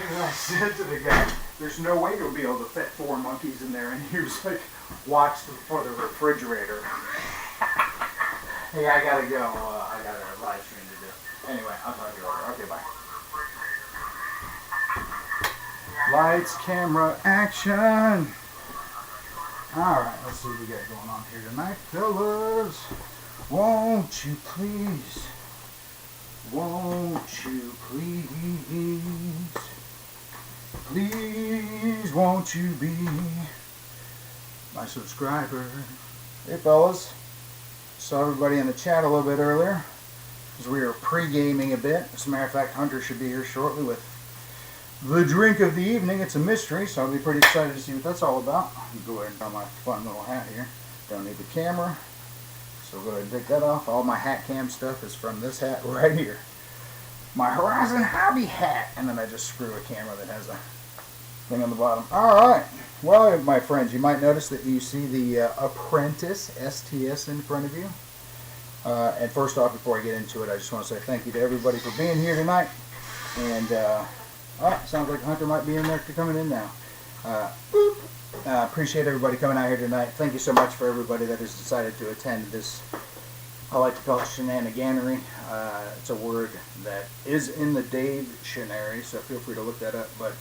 And I said to the guy, there's no way you'll be able to fit 4 monkeys in there. And he was like, watch for the refrigerator. Hey, I gotta go. I got a live stream to do. Anyway, I'll talk to you later. Okay, bye. Lights, camera, action. Alright, let's see what we got going on here tonight, fellas. Won't you please, please won't you be my subscriber? Hey fellas, saw everybody in the chat a little bit earlier because we were pre-gaming a bit. As a matter of fact, Hunter should be here shortly with the drink of the evening. It's a mystery, so I'll be pretty excited to see what that's all about. I'll go ahead and put on my fun little hat here. Don't need the camera, so go ahead and take that off. All my hat cam stuff is from this hat right here. My Horizon Hobby hat. And then I just screw a camera that has a thing on the bottom. Alright, well my friends, you might notice that you see the Apprentice STS in front of you. And first off, before I get into it, I just want to say thank you to everybody for being here tonight. And alright, sounds like Hunter might be in there coming in now. Appreciate everybody coming out here tonight. Thank you so much for everybody that has decided to attend this, I like to call it shenaniganery. It's a word that is in the Dave-tionary, so feel free to look that up. But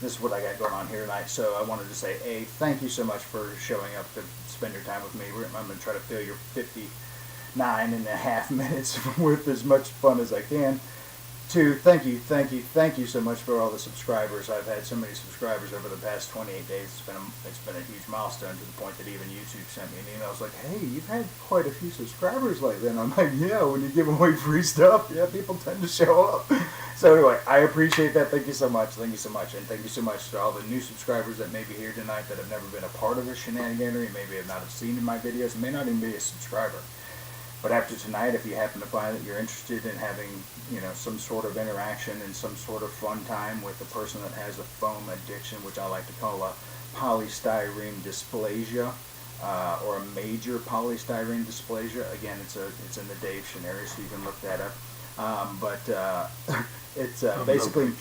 this is what I got going on here tonight. So I wanted to say, A, thank you so much for showing up to spend your time with me. I'm going to try to fill your 59.5 minutes with as much fun as I can. 2, thank you so much for all the subscribers. I've had so many subscribers over the past 28 days. It's been a huge milestone, to the point that even YouTube sent me an email. It's like, hey, you've had quite a few subscribers lately. And I'm like, yeah, when you give away free stuff, yeah, people tend to show up. So anyway, I appreciate that. Thank you so much. And thank you so much to all the new subscribers that may be here tonight that have never been a part of this shenaniganery, maybe have not have seen my videos, and may not even be a subscriber. But after tonight, if you happen to find that you're interested in having, some sort of interaction and some sort of fun time with a person that has a foam addiction, which I like to call a polystyrene dysplasia, or a major polystyrene dysplasia. Again, it's in the Dave-tionary, so you can look that up. It's basically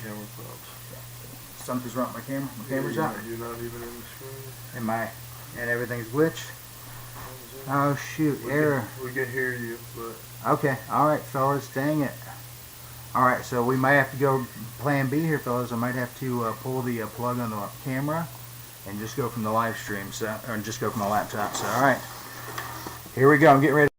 something's wrong with my camera. My camera's out. You're not even in the screen. And everything's glitched. Oh shoot, error. We can hear you, but... Okay, alright fellas, dang it. Alright, so we might have to go plan B here, fellas. I might have to pull the plug on the camera and just go from the live stream, or just go from the laptop. So alright, Here we go. I'm getting ready.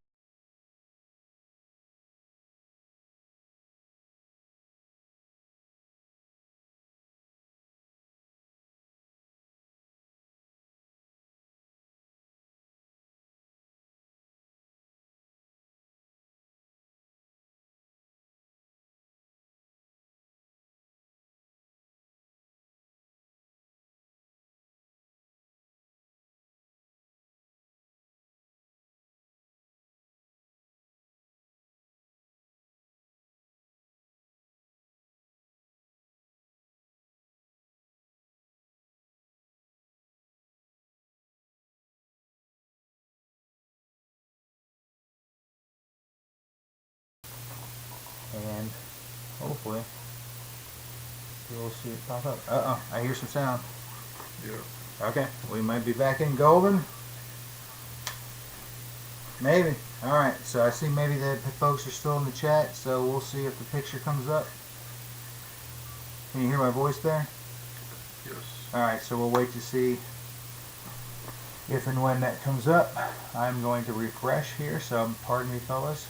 And hopefully you'll see it pop up. I hear some sound. Yeah. Okay, we might be back in golden. Maybe. Alright, so I see maybe that the folks are still in the chat, so we'll see if the picture comes up. Can you hear my voice there? Yes. Alright, so we'll wait to see if and when that comes up. I'm going to refresh here, so pardon me, fellas.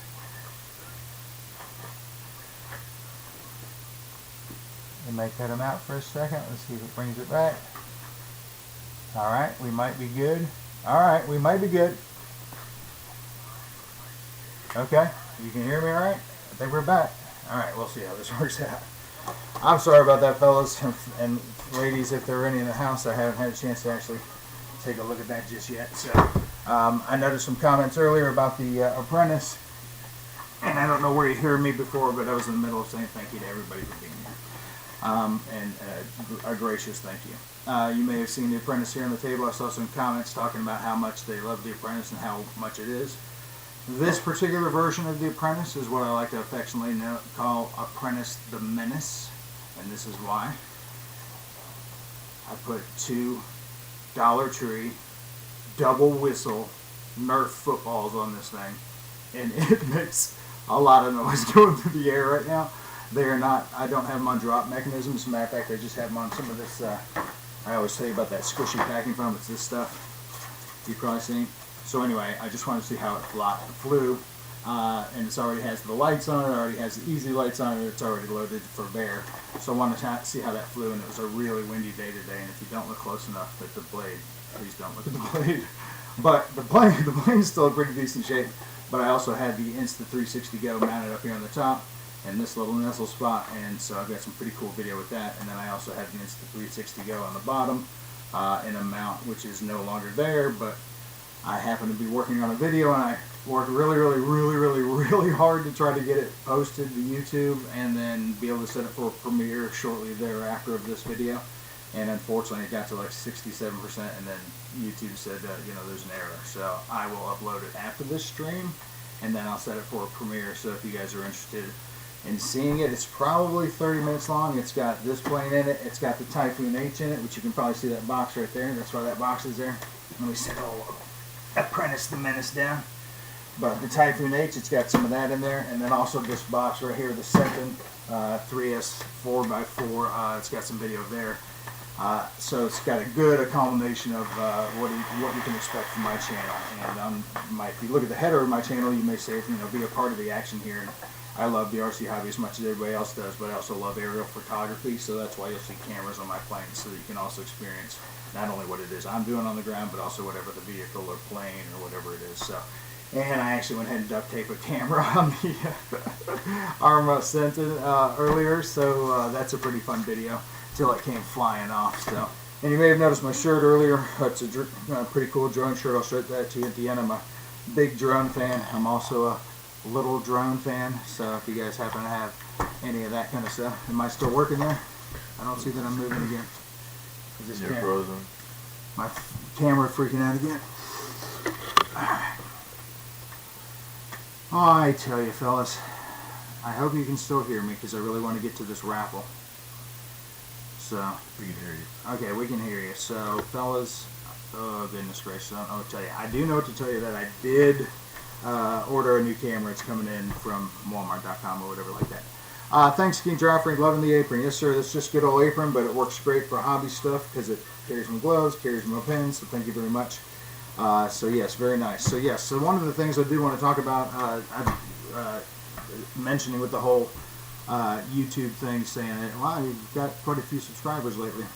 You might cut them out for a second. Let's see if it brings it back. Alright, we might be good. Alright, we might be good. Okay, you can hear me alright? I think we're back. Alright, we'll see how this works out. I'm sorry about that, fellas and ladies, if there are any in the house. I haven't had a chance to actually take a look at that just yet. So, I noticed some comments earlier about the Apprentice, and I don't know where you heard me before, but I was in the middle of saying thank you to everybody for being here. And a gracious thank you. You may have seen The Apprentice here on the table. I saw some comments talking about how much they love The Apprentice and how much it is. This particular version of The Apprentice is what I like to affectionately call Apprentice the Menace, and this is why. I put 2 Dollar Tree double whistle Nerf footballs on this thing, and it makes a lot of noise going through the air right now. They are not, I don't have them on drop mechanisms. As a matter of fact, I just have them on some of this, I always tell you about that squishy packing foam. It's this stuff you've probably seen. So anyway, I just wanted to see how it flew, and it already has the lights on it, already has the easy lights on it, it's already loaded for bear. So I wanted to see how that flew, and it was a really windy day today, and if you don't look close enough at the blade, please don't look at the blade. But the plane is still in pretty decent shape, but I also had the Insta360 Go mounted up here on the top, in this little nestle spot, and so I've got some pretty cool video with that. And then I also have the Insta360 Go on the bottom, in a mount which is no longer there, but I happen to be working on a video, and I worked really hard to try to get it posted to YouTube and then be able to set it for a premiere shortly thereafter of this video. And unfortunately it got to like 67%, and then YouTube said there's an error. So I will upload it after this stream, and then I'll set it for a premiere. So if you guys are interested in seeing it, it's probably 30 minutes long. It's got this plane in it. It's got the Typhoon H in it, which you can probably see that box right there. That's why that box is there. Let me set Apprentice the Menace down. But the Typhoon H, it's got some of that in there, and then also this box right here, the Senton 3S 4x4. It's got some video there. So it's got a good combination of what you can expect from my channel. And if you look at the header of my channel, you may say, be a part of the action here. And I love the RC hobby as much as everybody else does, but I also love aerial photography, so that's why you'll see cameras on my planes, so that you can also experience not only what it is I'm doing on the ground, but also whatever the vehicle or plane or whatever it is. So, and I actually went ahead and duct taped a camera on the Arma Senton earlier, so that's a pretty fun video till it came flying off. So, and you may have noticed my shirt earlier. It's a pretty cool drone shirt. I'll show that to you at the end. I'm a big drone fan. I'm also a little drone fan. So if you guys happen to have any of that kind of stuff, am I still working there? I don't see that I'm moving again. You're frozen. My camera freaking out again. Oh, I tell you, fellas, I hope you can still hear me, because I really want to get to this raffle. So We can hear you. okay, we can hear you. So, fellas, oh goodness gracious, I don't know what to tell you. I do know what to tell you, that I did order a new camera. It's coming in from Walmart.com or whatever like that. Thanks, King Joffrey. Loving the apron. Yes, sir. That's just good old apron, but it works great for hobby stuff because it carries my gloves, carries my pens. So thank you very much. So yes, very nice. So yes, so one of the things I do want to talk about, mentioning with the whole YouTube thing, saying that, wow, you've got quite a few subscribers lately.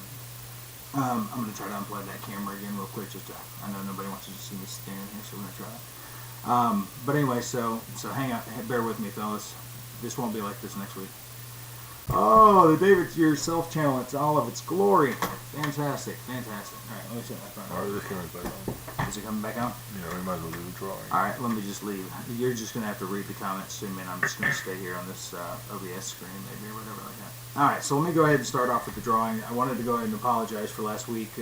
I'm going to try to unplug that camera again real quick. I know nobody wants to just see me standing here, so we're going to try that. But anyway, so hang out, bear with me, fellas. This won't be like this next week. Oh, the David Yourself channel. It's all of its glory. Fantastic. All right, let me set my phone. Alright, this camera's back on. Is it coming back on? Yeah, we might as well do the drawing. All right, let me just leave. You're just going to have to read the comments to me, and I'm just going to stay here on this OBS screen maybe, or whatever like that. All right, so let me go ahead and start off with the drawing. I wanted to go ahead and apologize for last week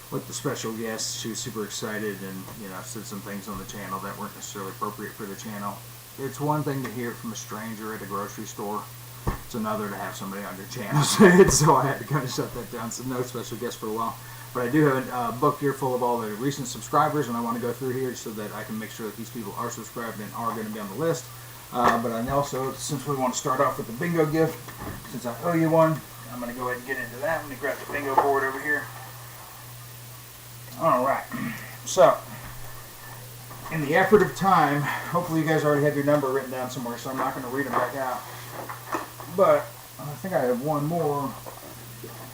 with the special guest. She was super excited and, said some things on the channel that weren't necessarily appropriate for the channel. It's one thing to hear it from a stranger at a grocery store. It's another to have somebody on your channel say it, so I had to kind of shut that down. So no special guest for a while. But I do have a book here full of all the recent subscribers, and I want to go through here so that I can make sure that these people are subscribed and are going to be on the list. But I also, since we want to start off with the bingo gift, since I owe you one, I'm going to go ahead and get into that. Let me grab the bingo board over here. All right. So, in the effort of time, hopefully you guys already have your number written down somewhere, so I'm not going to read them back out. But I think I have one more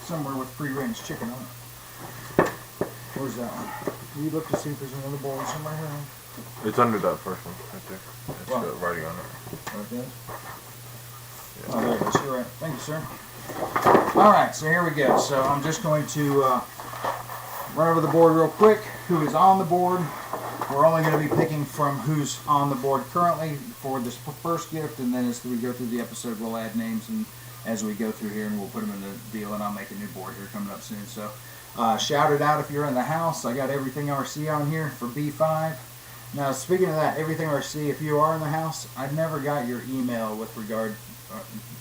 somewhere with free-range chicken on it. Where's that one? Will you look to see if there's another bowl somewhere here? It's under that first one, right there. It's Well, got writing on it. Right there? Yeah. Oh, there it is. You're right. Thank you, sir. All right, so here we go. So I'm just going to run over the board real quick. Who is on the board? We're only going to be picking from who's on the board currently for this first gift, and then as we go through the episode, we'll add names and as we go through here, and we'll put them in the deal, and I'll make a new board here coming up soon. So shout it out if you're in the house. I got Everything RC on here for B5. Now, speaking of that, Everything RC, if you are in the house, I've never got your email with regard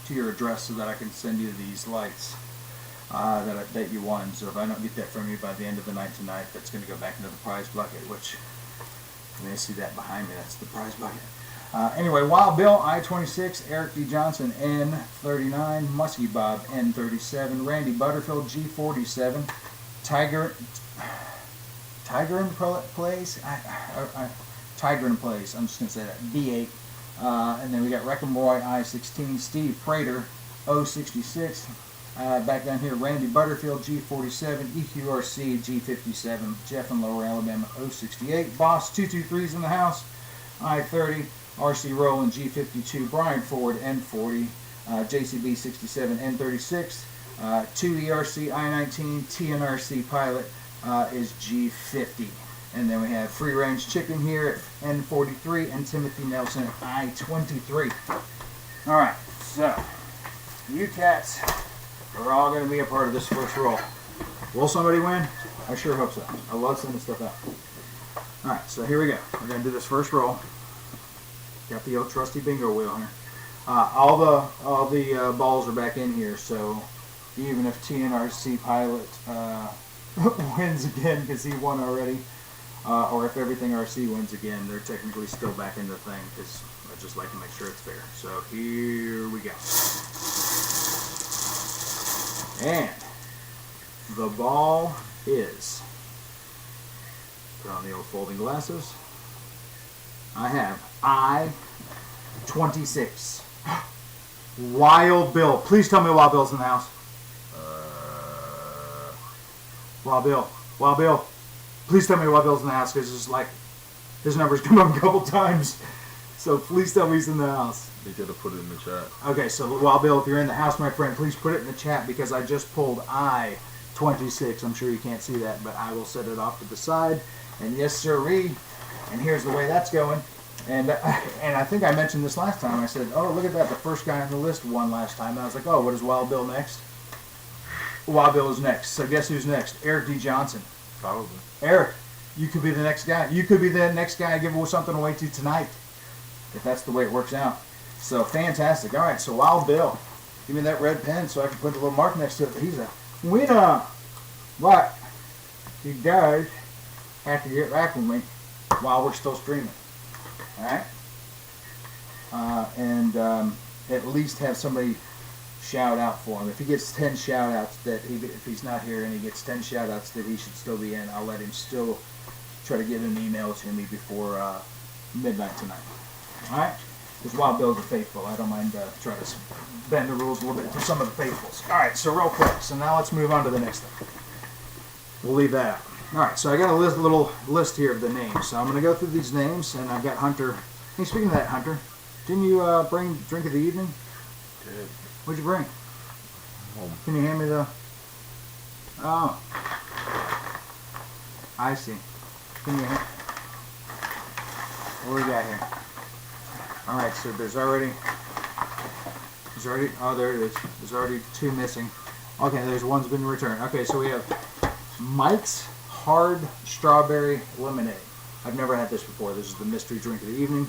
to your address so that I can send you these lights that you won. So if I don't get that from you by the end of the night tonight, that's going to go back into the prize bucket, which you may see that behind me. That's the prize bucket. Anyway, Wild Bill, I-26, Eric D. Johnson, N39, Muskie Bob, N37, Randy Butterfield, G47, Tiger in Place, Tiger in Place, I'm just going to say that, D8, and then we got Wrecking Boy, I-16, Steve Prater, O66, back down here, Randy Butterfield, G47, EQRC, G57, Jeff in Lower Alabama, O68, Boss 223's in the house, I-30, RC Rowland, G52, Brian Ford, N40, JCB 67, N36, 2ERC, I-19, TNRC Pilot is G50. And then we have Free Range Chicken here at N43 and Timothy Nelson at I-23. Alright, so you cats are all going to be a part of this first roll. Will somebody win? I sure hope so. I love sending stuff out. Alright, so here we go. We're going to do this first roll. Got the old trusty bingo wheel here. All the balls are back in here, so even if TNRC Pilot wins again because he won already, or if Everything RC wins again, they're technically still back in the thing because I just like to make sure it's fair. So here we go. And the ball is, put on the old folding glasses, I have I-26. Wild Bill. Please tell me Wild Bill's in the house. Wild Bill. Wild Bill. Please tell me Wild Bill's in the house because it's like his number's come up a couple times. So please tell me he's in the house. You gotta put it in the chat. Okay, so Wild Bill, if you're in the house, my friend, please put it in the chat because I just pulled I-26. I'm sure you can't see that, but I will set it off to the side. And yes, sirree. And here's the way that's going. And I think I mentioned this last time. I said, oh, look at that. The first guy on the list won last time. And I was like, oh, what is Wild Bill next? Wild Bill is next. So guess who's next? Eric D. Johnson. Probably. Eric, you could be the next guy. You could be the next guy I give something away to tonight. If that's the way it works out. So fantastic. All right, so Wild Bill. Give me that red pen so I can put a little mark next to it that he's a winner. But you guys have to get back with me while we're still streaming. Alright? And at least have somebody shout out for him. If he gets 10 shout outs, if he's not here and he gets 10 shout outs that he should still be in, I'll let him still try to get an email to me before midnight tonight. All right? Because Wild Bills are faithful. I don't mind trying to bend the rules a little bit for some of the faithfuls. All right, so real quick. So now let's move on to the next thing. We'll leave that out. All right, so I got a little list here of the names. So I'm going to go through these names, and I've got Hunter. Hey, speaking of that, Hunter, didn't you bring drink of the evening? Did. What'd you bring? Home. Can you hand me the... Oh. I see. Can you hand... What do we got here? Alright, so there's already... Oh, there it is. There's already 2 missing. Okay, there's one's been returned. Okay, so we have Mike's Hard Strawberry Lemonade. I've never had this before. This is the mystery drink of the evening.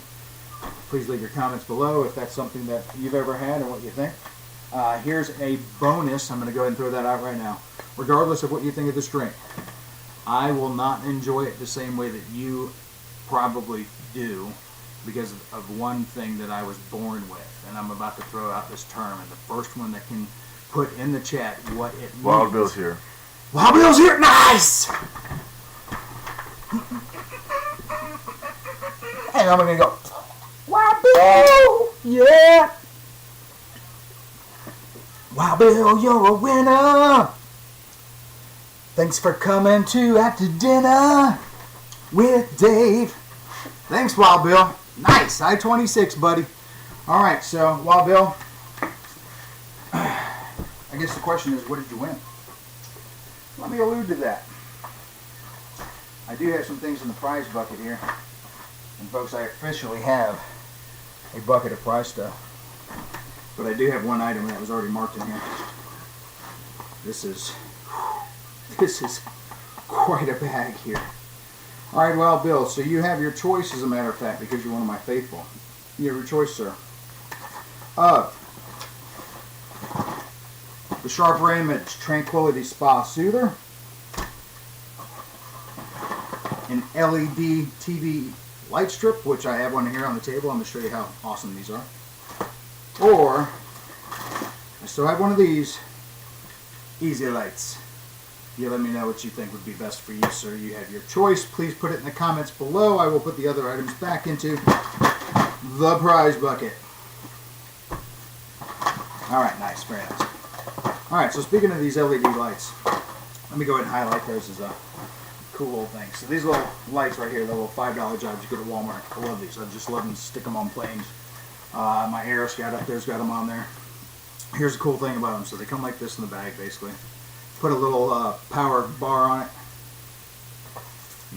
Please leave your comments below if that's something that you've ever had and what you think. Here's a bonus. I'm going to go ahead and throw that out right now. Regardless of what you think of this drink, I will not enjoy it the same way that you probably do because of one thing that I was born with. And I'm about to throw out this term. And the first one that can put in the chat what it means. Wild Bill's here. Wild Bill's here! Nice! And I'm going to go, Wild Bill! Yeah! Wild Bill, you're a winner! Thanks for coming to After Dinner with Dave. Thanks, Wild Bill. Nice. I-26, buddy. All right, so, Wild Bill, I guess the question is, what did you win? Let me allude to that. I do have some things in the prize bucket here. And, folks, I officially have a bucket of prize stuff. But I do have one item that was already marked in here. This is quite a bag here. All right, well, Bill, so you have your choice, as a matter of fact, because you're one of my faithful. You have your choice, sir. The Sharp Raymond Tranquility Spa Soother. An LED TV light strip, which I have one here on the table. I'm going to show you how awesome these are. Or, I still have one of these Easy Lights. You let me know what you think would be best for you, sir. You have your choice. Please put it in the comments below. I will put the other items back into the prize bucket. Alright, nice. Very nice. Alright, so speaking of these LED lights, let me go ahead and highlight those as a cool little thing. So these little lights right here, the little $5 jobs you get at Walmart. I love these. I just love them to stick them on planes. My Aero Scout up there's got them on there. Here's the cool thing about them. So they come like this in the bag, basically. Put a little power bar on it.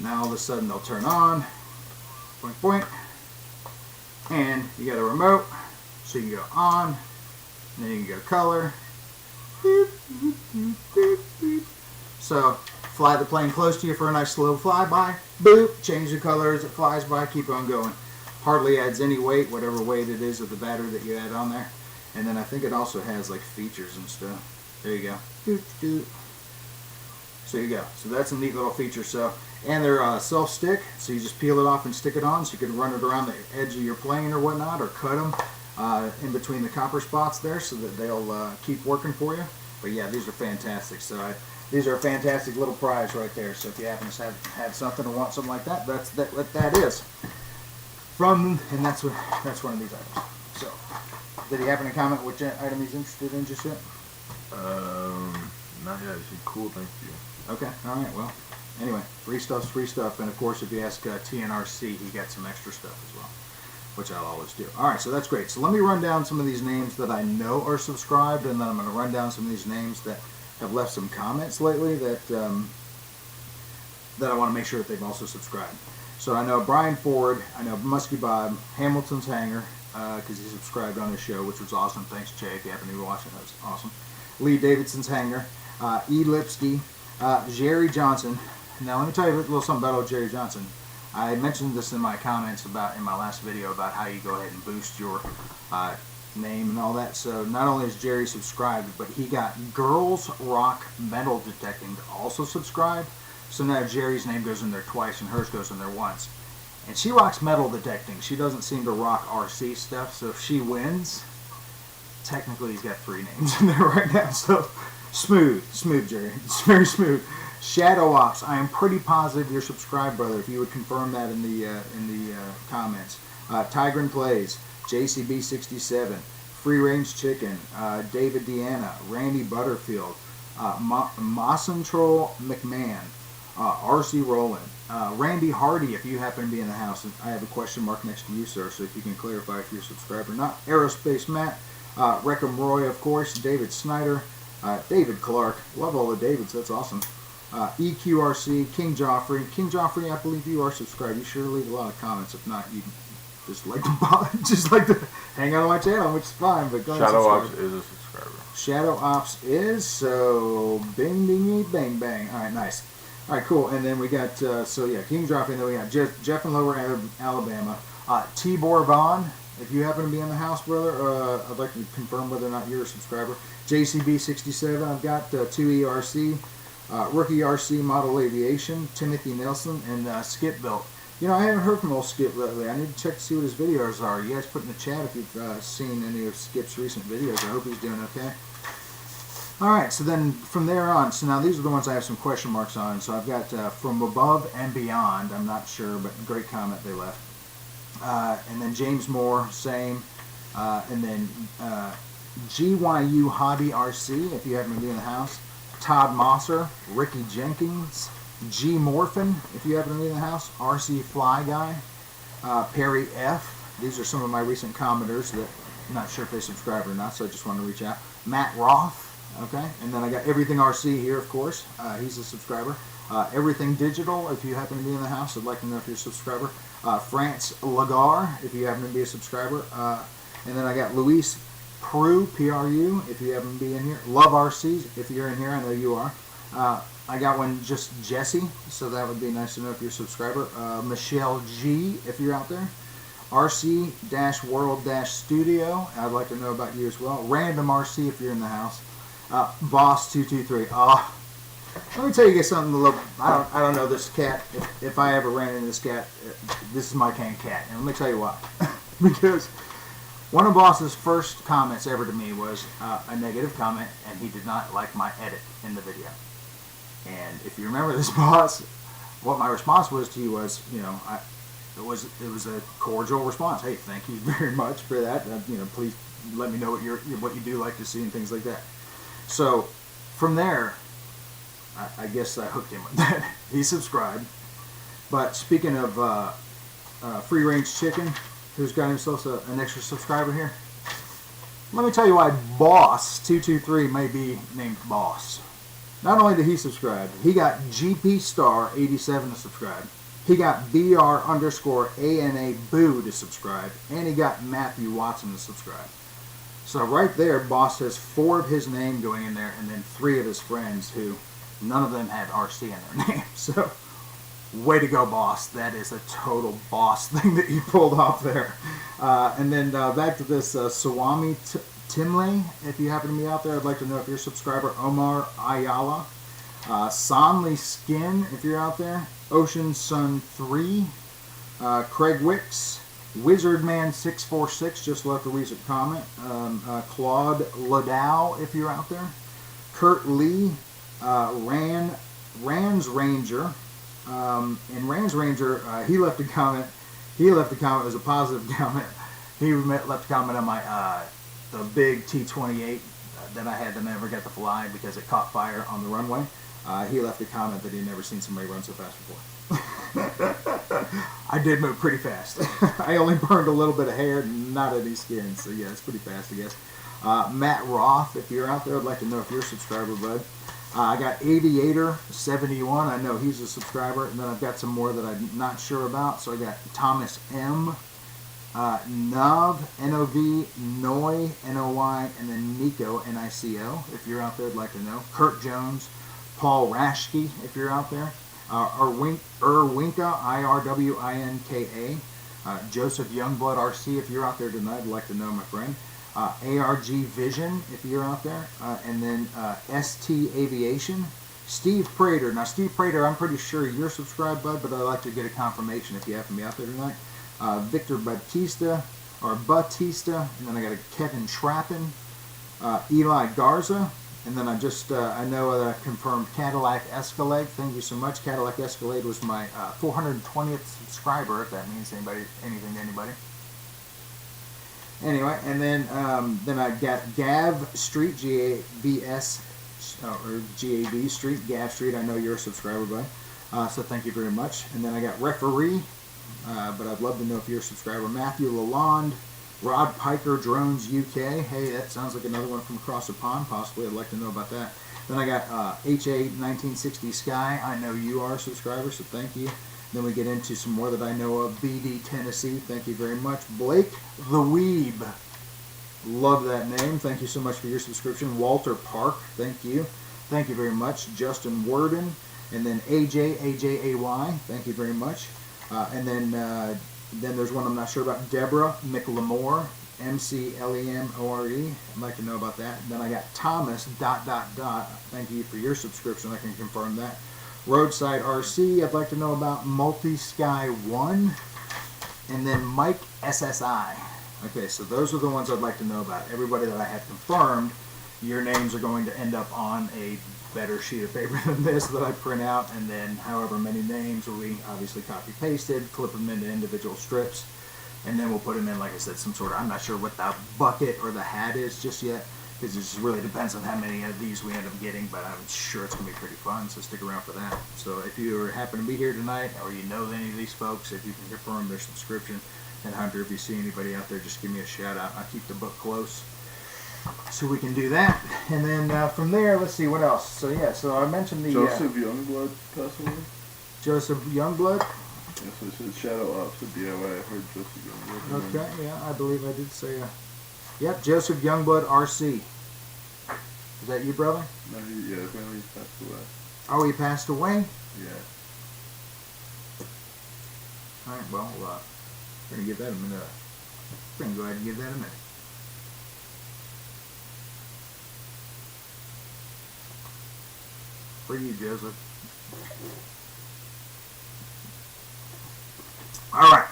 Now all of a sudden they'll turn on. Point, point. And you got a remote. So you can go on. And then you can go color. Beep, beep, beep, beep, beep. So fly the plane close to you for a nice slow flyby. Boop. Change the color as it flies by. Keep on going. Hardly adds any weight, whatever weight it is of the battery that you add on there. And then I think it also has like features and stuff. There you go. Doot, doot. So you go. So that's a neat little feature. So, and they're self-stick, so you just peel it off and stick it on. So you can run it around the edge of your plane or whatnot, or cut them in between the copper spots there, so that they'll keep working for you. But yeah, these are fantastic. So these are a fantastic little prize right there. So if you happen to have something or want something like that, that's what that is. And that's one of these items. So, did he happen to comment which item he's interested in just yet? Not yet. It's cool, thank you. Okay, alright, well, anyway, free stuff's free stuff, and of course if you ask TNRC, he got some extra stuff as well, which I'll always do. Alright, so that's great. So let me run down some of these names that I know are subscribed, and then I'm going to run down some of these names that have left some comments lately that I want to make sure that they've also subscribed. So I know Brian Ford, I know Muskie Bob, Hamilton's Hanger, because he subscribed on his show, which was awesome. Thanks, Jay, if you happen to be watching. That was awesome. Lee Davidson's Hanger, E. Lipsky, Jerry Johnson. Now let me tell you a little something about old Jerry Johnson. I mentioned this in my comments in my last video about how you go ahead and boost your name and all that. So not only is Jerry subscribed, but he got Girls Rock Metal Detecting to also subscribe. So now Jerry's name goes in there twice and hers goes in there once. And she rocks metal detecting. She doesn't seem to rock RC stuff. So if she wins, technically he's got 3 names in there right now. So smooth Jerry. It's very smooth. Shadow Ops, I am pretty positive you're subscribed, brother. If you would confirm that in the comments. Tigran Plays, JCB67, Free Range Chicken, David Deanna, Randy Butterfield, Mossentral McMahon, RC Rowland, Randy Hardy, if you happen to be in the house. I have a question mark next to you, sir, so if you can clarify if you're subscribed or not. Aerospace Matt, Reckham Roy, of course, David Snyder, David Clark. Love all the Davids, that's awesome. EQRC, King Joffrey. King Joffrey, I believe you are subscribed. You sure leave a lot of comments. If not, you just like to hang out on my channel, which is fine. But go ahead and Shadow subscribe. Ops is a subscriber. Shadow Ops is, so bing dingy bang bang. All right, nice. All right, cool. And then we got King Joffrey. And then we got Jeff in Lower Alabama. Tibor Vaughn. If you happen to be in the house, brother, I'd like to confirm whether or not you're a subscriber. JCB67. I've got 2ERC. Rookie RC Model Aviation, Timothy Nelson, and Skip Built. You know, I haven't heard from old Skip lately. I need to check to see what his videos are. You guys put in the chat if you've seen any of Skip's recent videos. I hope he's doing okay. Alright, so then from there on, so now these are the ones I have some question marks on. So I've got From Above and Beyond. I'm not sure, but great comment they left. And then James Moore, same. And then GYU Hobby RC, if you happen to be in the house. Todd Mosser, Ricky Jenkins, G Morphin, if you happen to be in the house, RC Fly Guy, Perry F. These are some of my recent commenters that I'm not sure if they subscribe or not, so I just wanted to reach out. Matt Roth, okay, and then I got Everything RC here, of course. He's a subscriber. Everything Digital, if you happen to be in the house, I'd like to know if you're a subscriber. France Lagar, if you happen to be a subscriber. And then I got Luis Pru, P-R-U, if you happen to be in here. Love RC, if you're in here, I know you are. I got one just Jesse, so that would be nice to know if you're a subscriber. Michelle G, if you're out there. RC-World-Studio, I'd like to know about you as well. Random RC, if you're in the house. Boss223. Let me tell you guys something. I don't know this cat. If I ever ran into this cat, this is my kind of cat. And let me tell you why. Because one of Boss's first comments ever to me was a negative comment, and he did not like my edit in the video. And if you remember this, Boss, what my response was to you was, you know, it was a cordial response. Hey, thank you very much for that. You know, please let me know what you do like to see and things like that. So from there, I guess I hooked him with that. He subscribed. But speaking of Free Range Chicken, who's got himself an extra subscriber here, let me tell you why Boss223 may be named Boss. Not only did he subscribe, he got GP Star 87 to subscribe. He got BR_ANA Boo to subscribe, and he got Matthew Watson to subscribe. So right there, Boss has 4 of his name going in there, and then 3 of his friends who none of them had RC in their name. So way to go, Boss. That is a total boss thing that you pulled off there. And then back to this Swami Timley, if you happen to be out there, I'd like to know if you're a subscriber. Omar Ayala, Sonley Skin, if you're out there. Ocean Sun 3, Craig Wicks, Wizardman646 just left a recent comment. Claude Ladow, if you're out there. Kurt Lee, Rans Ranger, and Rans Ranger, he left a comment. It was a positive comment. He left a comment on my the big T-28 that I had that never got to fly because it caught fire on the runway. He left a comment that he'd never seen somebody run so fast before. I did move pretty fast. I only burned a little bit of hair, not any skin, so yeah, it's pretty fast, I guess. Matt Roth, if you're out there, I'd like to know if you're a subscriber, bud. I got Aviator71, I know he's a subscriber, and then I've got some more that I'm not sure about. So I got Thomas M, Nov, N-O-V, Noy, N-O-Y, and then Nico, N-I-C-O, if you're out there, I'd like to know. Kurt Jones, Paul Rashke, if you're out there. Irwinka, I-R-W-I-N-K-A. Joseph Youngblood RC, if you're out there tonight, I'd like to know, my friend. ARG Vision, if you're out there. And then ST Aviation. Steve Prater. Now, Steve Prater, I'm pretty sure you're subscribed, bud, but I'd like to get a confirmation if you happen to be out there tonight. Victor Batista, and then I got a Kevin Trappin, Eli Garza, And then I know that I confirmed Cadillac Escalade. Thank you so much. Cadillac Escalade was my 420th subscriber, if that means anything to anybody. Anyway, and then I got Gav Street, G-A-V-S, or G-A-V Street, Gav Street. I know you're a subscriber, bud. So thank you very much. And then I got Referee, but I'd love to know if you're a subscriber. Matthew Lalonde, Rod Piker Drones UK. Hey, that sounds like another one from across the pond, possibly. I'd like to know about that. Then I got HA1960 Sky. I know you are a subscriber, so thank you. Then we get into some more that I know of. BD Tennessee, thank you very much. Blake the Weeb, love that name. Thank you so much for your subscription. Walter Park, thank you. Thank you very much. Justin Worden, and then AJAY, thank you very much. And then there's one I'm not sure about. Deborah McLemore, McLemore. I'd like to know about that. Then I got Thomas ... Thank you for your subscription. I can confirm that. Roadside RC, I'd like to know about. Multi Sky 1, and then Mike SSI. Okay, so those are the ones I'd like to know about. Everybody that I have confirmed, your names are going to end up on a better sheet of paper than this that I print out, and then however many names will be obviously copy pasted, clip them into individual strips, and then we'll put them in, like I said, some sort of, I'm not sure what the bucket or the hat is just yet, because it just really depends on how many of these we end up getting, but I'm sure it's going to be pretty fun, so stick around for that. So if you happen to be here tonight, or you know any of these folks, if you can confirm their subscription, and Hunter, if you see anybody out there, just give me a shout out. I keep the book close, so we can do that. And then from there, let's see, what else? So yeah, so I mentioned the... Joseph Youngblood passed away? Joseph Youngblood? Yes, I said shadow ops at DOA. I heard Joseph Youngblood. Okay, yeah, I believe I did say... Yep, Joseph Youngblood, RC. Is that you, brother? No, his family passed away. Oh, he passed away? Yeah. Alright, well, we're going to give that a minute. We're going to go ahead and give that a minute. For you, Joseph. Alright.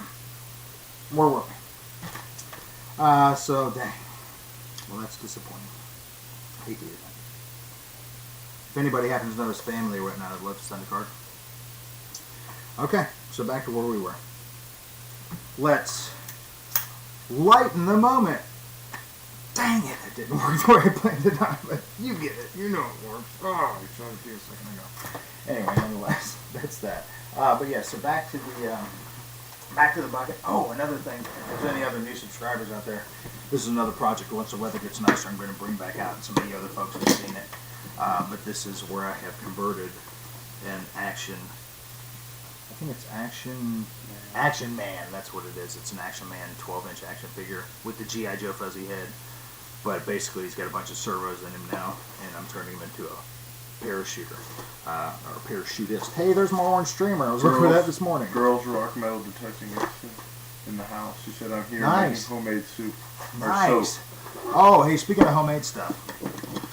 More work. So, dang. Well, that's disappointing. I hate to hear that. If anybody happens to know his family or whatnot, I'd love to send a card. Okay, so back to where we were. Let's lighten the moment. Dang it, it didn't work the way I planned it on, but you get it. You know it works. Oh, you tried to do a second ago. Anyway, nonetheless, that's that. But yeah, so back to the bucket. Oh, another thing, if there's any other new subscribers out there, this is another project. Once the weather gets nicer, I'm going to bring back out, and some of the other folks have seen it. But this is where I have converted an Action, I think it's Action Man, that's what it is. It's an Action Man 12-inch action figure with the G.I. Joe fuzzy head. But basically he's got a bunch of servos in him now, and I'm turning him into a parachuter, or a parachutist. Hey, there's my orange streamer. I was looking for that this morning. Girls rock metal detecting in the house. She said, I'm here Nice. making homemade soup. Or Nice. soap. Oh, hey, speaking of homemade stuff,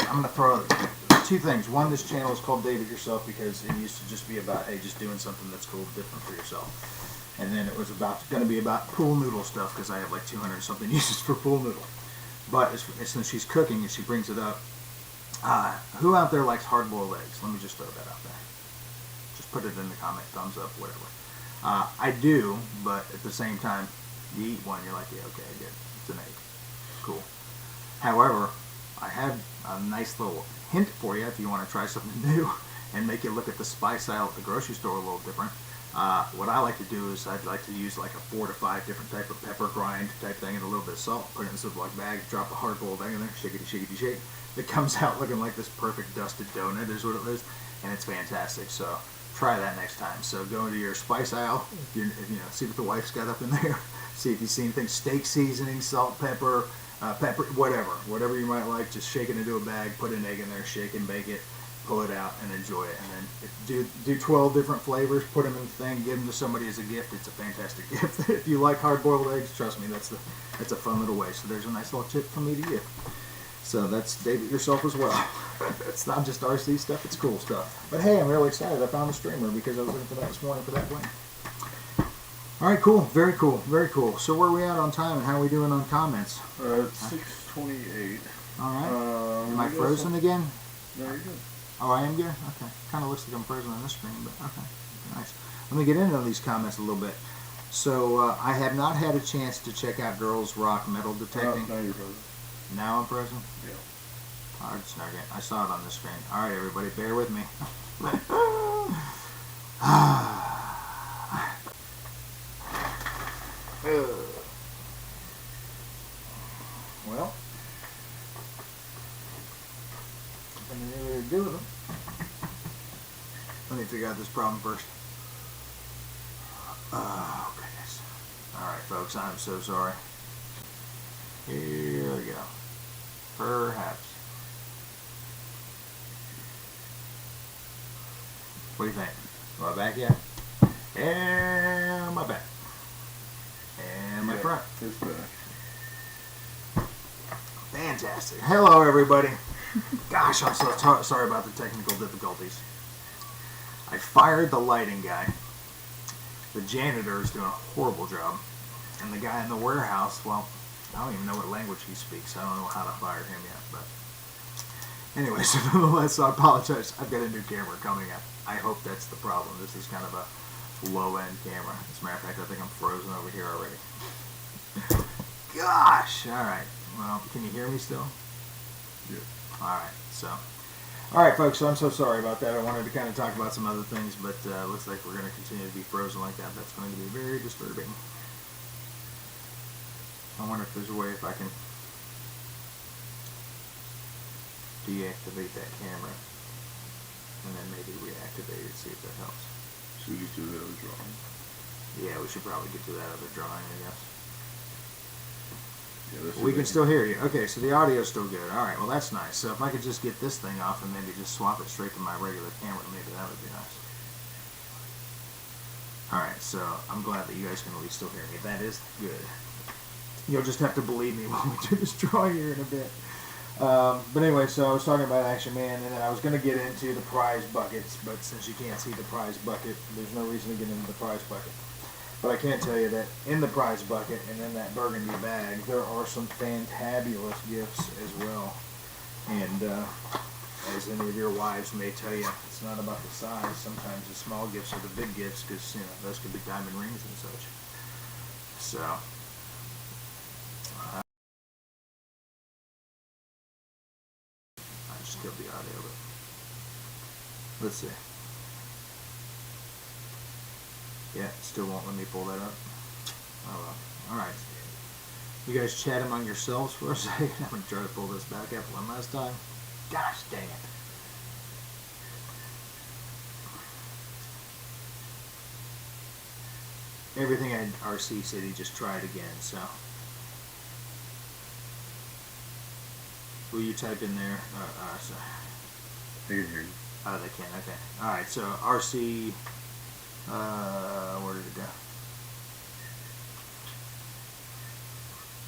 I'm going to throw two things. One, this channel is called Dave It Yourself because it used to just be about, hey, just doing something that's cool, different for yourself. And then it was going to be about pool noodle stuff because I have like 200 something uses for pool noodle. But since she's cooking and she brings it up, who out there likes hard-boiled eggs? Let me just throw that out there. Just put it in the comment, thumbs up, whatever. I do, but at the same time, you eat one, you're like, yeah, okay, I get it. It's an egg. Cool. However, I have a nice little hint for you if you want to try something new and make it look at the spice aisle at the grocery store a little different. What I like to do is I'd like to use like a 4 to 5 different type of pepper grind type thing and a little bit of salt, put it in a Ziploc bag, drop a hard-boiled egg in there, shakety, shakety, shake. It comes out looking like this perfect dusted donut is what it is, and it's fantastic. So try that next time. So go into your spice aisle, see what the wife's got up in there, see if you see anything, steak seasoning, salt, pepper, whatever you might like, just shake it into a bag, put an egg in there, shake and bake it, pull it out, and enjoy it. And then do 12 different flavors, put them in the thing, give them to somebody as a gift. It's a fantastic gift. If you like hard-boiled eggs, trust me, that's a fun little way. So there's a nice little tip for me to give. So that's Dave It Yourself as well. It's not just RC stuff, it's cool stuff. But hey, I'm really excited. I found a streamer because I was looking for that this morning for that one. Alright, cool. Very cool. Very cool. So where are we at on time and how are we doing on comments? 6:28. Alright. Am I frozen again? Very good. Oh, I am good? Okay. Kind of looks like I'm frozen on this screen, but okay. Nice. Let me get into these comments a little bit. So, I have not had a chance to check out Girls Rock Metal Detecting. Now you're frozen. Now I'm frozen? Yeah. Oh, it's not good. I saw it on the screen. Alright, everybody, bear with me. Well, I knew what to do with them. Let me figure out this problem first. Oh, goodness. Alright, folks, I'm so sorry. Here we go. Perhaps. What do you think? Am I back yet? Am I back? Am I front? It's back. Fantastic. Hello, everybody. Gosh, I'm so sorry about the technical difficulties. I fired the lighting guy. The janitor is doing a horrible job. And the guy in the warehouse, well, I don't even know what language he speaks. I don't know how to fire him yet. But anyway, so nonetheless, I apologize. I've got a new camera coming up. I hope that's the problem. This is kind of a low-end camera. As a matter of fact, I think I'm frozen over here already. Gosh! Alright. Well, can you hear me still? Yeah. Alright, so. Alright, folks, so I'm so sorry about that. I wanted to kind of talk about some other things, but looks like we're going to continue to be frozen like that. That's going to be very disturbing. I wonder if there's a way if I can deactivate that camera and then maybe reactivate it, see if that helps. So we just do the other drawing. Yeah, we should probably get to that other drawing, I guess. Yeah, We can still hear you. Okay, so the audio's still good. Alright, well that's nice. So if I could just get this thing off and maybe just swap it straight to my regular camera, maybe that would be nice. Alright, so I'm glad that you guys can at least still hear me. That is good. You'll just have to believe me while we do this drawing here in a bit. But anyway, so I was talking about Action Man, and then I was going to get into the prize buckets, but since you can't see the prize bucket, there's no reason to get into the prize bucket. But I can tell you that in the prize bucket and in that burgundy bag, there are some fantabulous gifts as well. And as any of your wives may tell you, it's not about the size. Sometimes the small gifts are the big gifts because, you know, those could be diamond rings and such. So I just killed the audio, but let's see. Yeah, still won't let me pull that up. Oh well. Alright. You guys chat among yourselves for a second. I'm going to try to pull this back up one last time. Gosh dang it. Everything at RC City, just try it again, so. Will you type in there? Sorry. They can hear you. Oh, they can, okay. Alright, so RC, where did it go?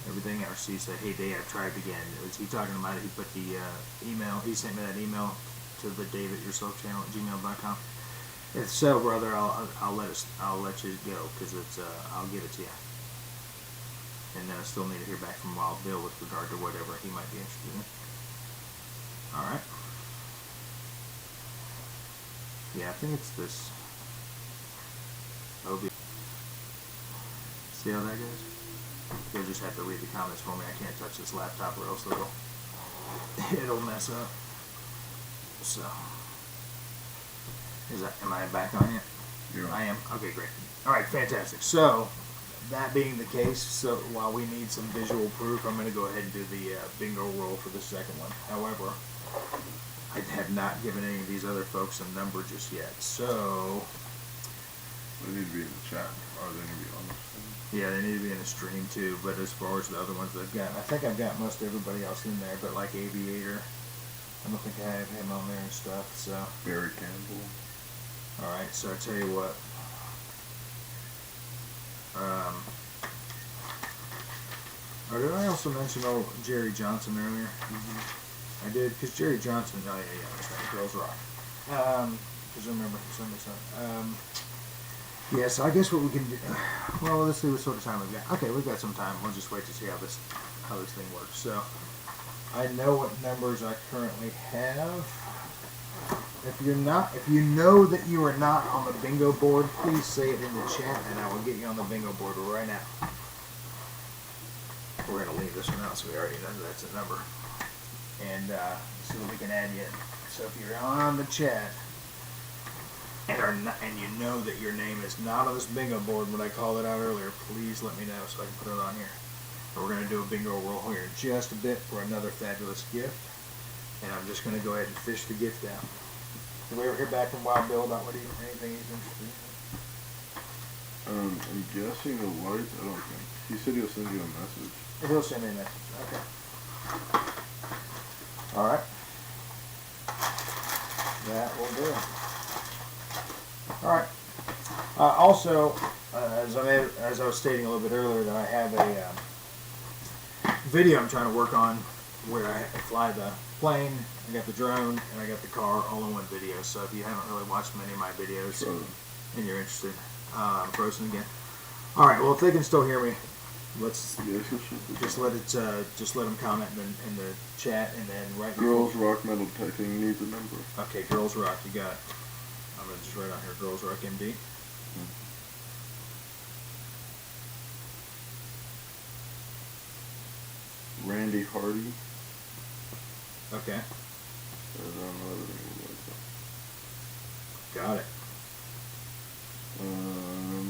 Everything RC said, hey Dave, I've tried again. Was he talking about it? He put the email, he sent me that email to the daveatyourselfchannel@gmail.com. It's so, brother, I'll let you go, because it's, I'll give it to you. And then I still need to hear back from Wild Bill with regard to whatever he might be interested in. Alright. Yeah, I think it's this. OB. See how that goes? You'll just have to read the comments for me. I can't touch this laptop or else it'll mess up. So, am I back on yet? You're on. I am? Okay, great. Alright, fantastic. So, that being the case, so while we need some visual proof, I'm going to go ahead and do the bingo roll for the second one. However, I have not given any of these other folks a number just yet. So, They need to be in the chat. Or they need to be on the screen. yeah, they need to be in the stream too, but as far as the other ones I've got, I think I've got most everybody else in there, but like Aviator, I don't think I have him on there and stuff, so. Barry Campbell. Alright, so I tell you what. Or did I also mention Jerry Johnson earlier? I did, because Jerry Johnson, oh yeah, that's right, Girls Rock. Because I remember he sent me something. Yeah, so I guess what we can do, well, let's see what sort of time we've got. Okay, we've got some time. We'll just wait to see how this thing works. So, I know what numbers I currently have. If you're not, if you know that you are not on the bingo board, please say it in the chat, and I will get you on the bingo board right now. We're gonna leave this one out, so we already know that's a number, and so that we can add you in. So if you're on the chat and are not, and you know that your name is not on this bingo board when I called it out earlier, please let me know so I can put it on here. And we're gonna do a bingo roll here in just a bit for another fabulous gift, and I'm just gonna go ahead and fish the gift out. Did we ever hear back from Wild Bill about anything he's interested in? I'm guessing the lights. I don't think. He said he'll send you a message. He'll send me a message. Okay. All right. That will do. All right. Also, as I was stating a little bit earlier, that I have a video I'm trying to work on where I fly the plane, I got the drone, and I got the car all in one video. So if you haven't really watched many of my videos and you're interested, frozen again. All right. Well, if they can still hear me, let's just let them comment in the chat, and then right. Girls Rock Metal Detecting needs a number. Okay, Girls Rock, you got it. I'm gonna just write on here, Girls Rock MD. Randy Hardy. Okay. I don't know everything about Got it. that.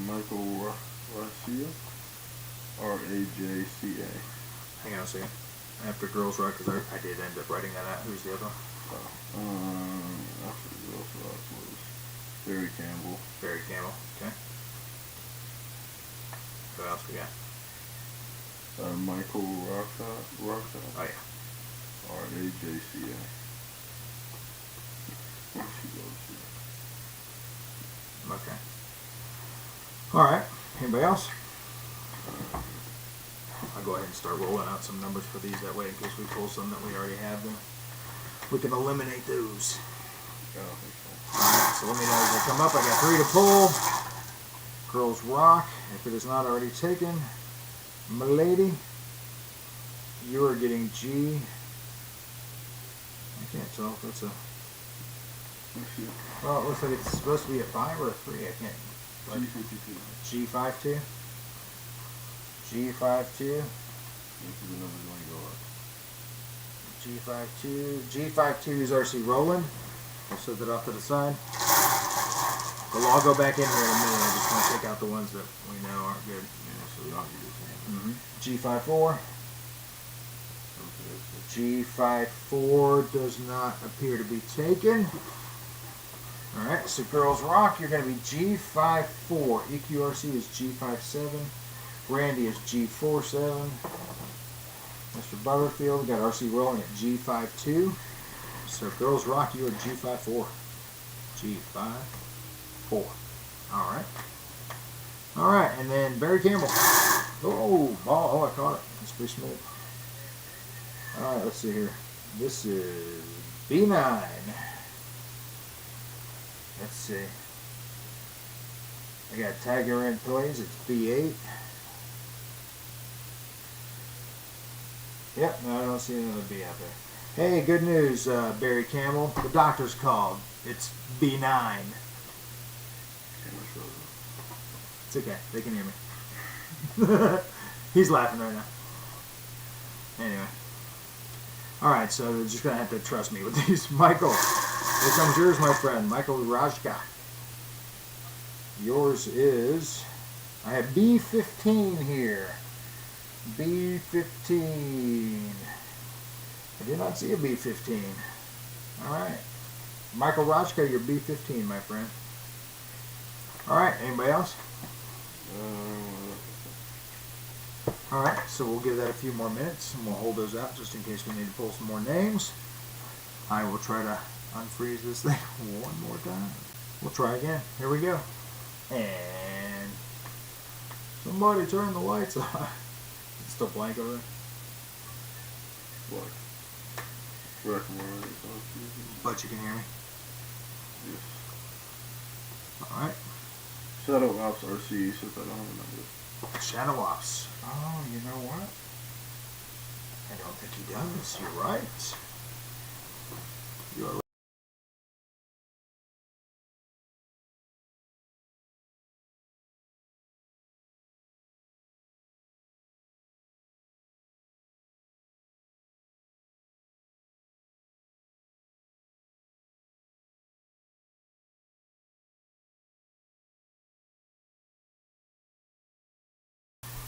Michael Racia. RAJCA. Hang on a second. After Girls Rock, because I did end up writing that out. Who's the other one? After Girls Rock was Barry Campbell. Barry Campbell. Okay. Who else we got? Michael Roxa. Oh yeah. RAJCA. Okay. All right. Anybody else? I'll go ahead and start rolling out some numbers for these. That way, in case we pull some that we already have, then we can eliminate those. I don't think so. All right. So let me know as they come up. I got 3 to pull. Girls Rock. If it is not already taken, milady, you are getting G. I can't tell if that's a. Well, it looks like it's supposed to be a 5 or a 3. I can't. G52. G52. G52. This is the number you want to go up. G52. G52 is RC Roland. I'll set that off to the side. Well, I'll go back in here in a minute. I just want to take out the ones that we know aren't good. Yeah, so we don't use it. G54. G54 does not appear to be taken. Alright, so Girls Rock, you're going to be G54. EQRC is G57. Randy is G47. Mr. Butterfield, we got RC rolling at G52. So Girls Rock, you are G54. G54. Alright. Alright, and then Barry Campbell. Oh, ball. Oh, I caught it. That's pretty smooth. Alright, let's see here. This is B9. Let's see. I got Tiger in plays. It's B8. Yep, no, I don't see another B out there. Hey, good news, Barry Campbell. The doctor's called. It's B9. It's okay. They can hear me. He's laughing right now. Anyway. Alright, so you're just going to have to trust me with these. Michael, here comes yours, my friend. Michael Rajka. Yours is... I have B15 here. B15. I did not see a B15. Alright. Michael Rajka, you're B15, my friend. Alright, anybody else? Alright, so we'll give that a few more minutes, and we'll hold those out just in case we need to pull some more names. I will try to unfreeze this thing one more time. We'll try again. Here we go. And somebody turn the lights off. It's still blank over there. What? But you can hear me? Yes. Alright. Shadow Ops RC says I don't have a number. Shadow Ops. Oh, you know what? I don't think he does. You're right. You are right.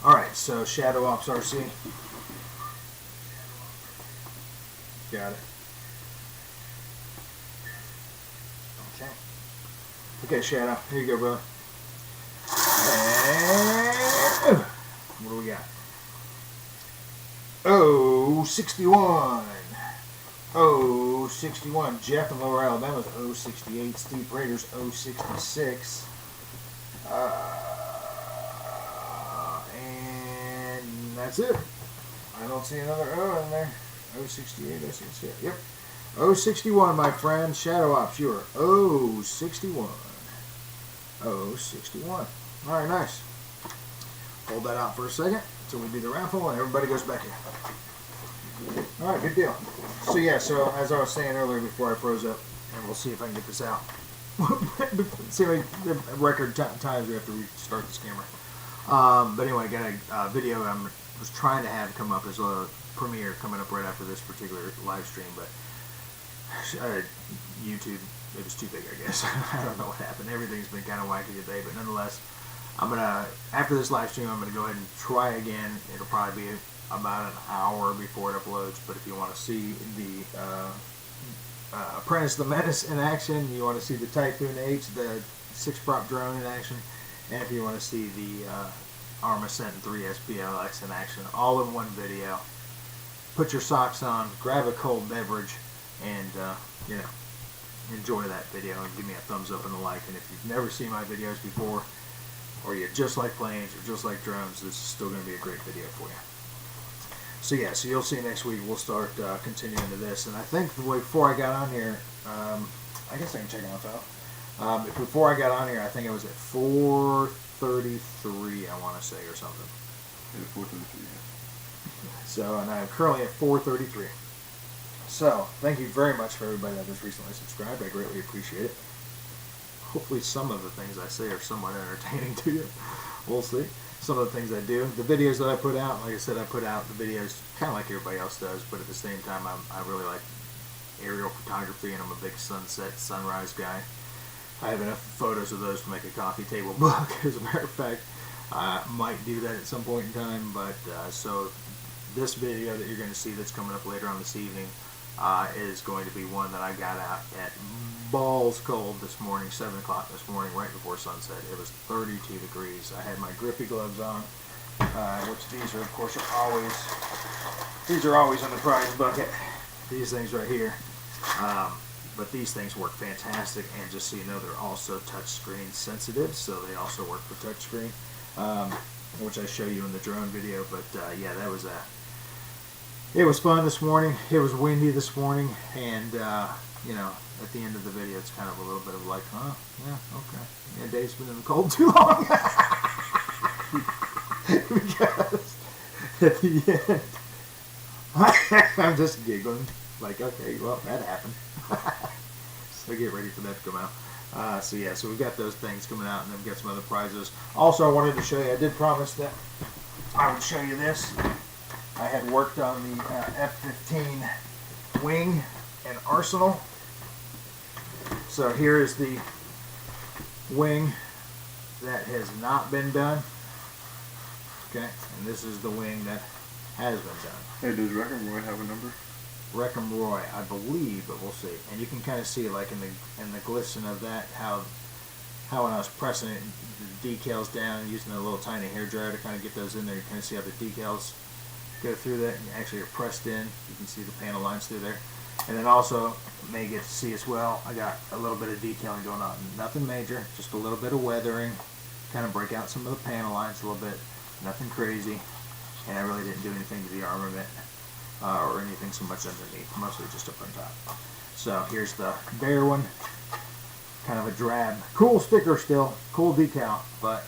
Alright, so Shadow Ops RC. Got it. Okay. Okay, Shadow. Here you go, brother. And what do we got? Oh, 61. Oh, 61. Jeff in Lower Alabama's 068. Steve Prater's 066. And that's it. I don't see another O in there. 068, 068. Yep. 061, my friend. Shadow Ops, you are 061. 061. Alright, nice. Hold that out for a second until we do the raffle and everybody goes back in. Alright, good deal. So yeah, so as I was saying earlier before I froze up, and we'll see if I can get this out. See how many record times we have to restart this camera. But anyway, I got a video I was trying to have come up as a premiere coming up right after this particular live stream, but YouTube, it was too big, I guess. I don't know what happened. Everything's been kind of wacky today, but nonetheless, after this live stream, I'm gonna go ahead and try again. It'll probably be about an hour before it uploads, but if you want to see the Apprentice the Menace in action, you want to see the Typhoon H, the 6-prop drone in action, and if you want to see the Arma Sentinel 3 SPLX in action, all in one video. Put your socks on, grab a cold beverage, and enjoy that video and give me a thumbs up and a like. And if you've never seen my videos before, or you just like planes or just like drones, this is still going to be a great video for you. So yeah, so you'll see next week we'll start continuing to this. And I think before I got on here, I guess I can check it out. Before I got on here, I think I was at 433, I want to say, or something. Yeah, 433. Yeah. So, and I'm currently at 433. So, thank you very much for everybody that has recently subscribed. I greatly appreciate it. Hopefully some of the things I say are somewhat entertaining to you. We'll see. Some of the things I do. The videos that I put out, like I said, I put out the videos kind of like everybody else does, but at the same time, I really like aerial photography, and I'm a big sunset, sunrise guy. I have enough photos of those to make a coffee table book. As a matter of fact, I might do that at some point in time, but so this video that you're going to see that's coming up later on this evening is going to be one that I got out at balls cold this morning, 7 o'clock this morning, right before sunset. It was 32 degrees. I had my grippy gloves on, which these are, of course, always in the prize bucket. These things right here. But these things work fantastic, and just so you know, they're also touchscreen sensitive, so they also work for touchscreen, which I show you in the drone video. But yeah, it was fun this morning. It was windy this morning, and at the end of the video, it's kind of a little bit of like, huh, yeah, okay, yeah, Dave's been in the cold too long. Because at the end, I'm just giggling, like, okay, well, that happened. So get ready for that to come out. So yeah, so we've got those things coming out, and then we've got some other prizes. Also, I wanted to show you, I did promise that I would show you this. I had worked on the F-15 wing and arsenal. So here is the wing that has not been done. Okay, and this is the wing that has been done. Hey, does Wrecking Roy have a number? Wrecking Roy, I believe, but we'll see. And you can kind of see, like in the glisten of that, how when I was pressing it, the decals down and using a little tiny hair dryer to kind of get those in there, you kind of see how the decals go through that and actually are pressed in. You can see the panel lines through there. And then also, may get to see as well, I got a little bit of detailing going on. Nothing major, just a little bit of weathering, kind of break out some of the panel lines a little bit. Nothing crazy. And I really didn't do anything to the armament or anything so much underneath, mostly just up on top. So here's the bare one, kind of a drab, cool sticker still, cool decal, but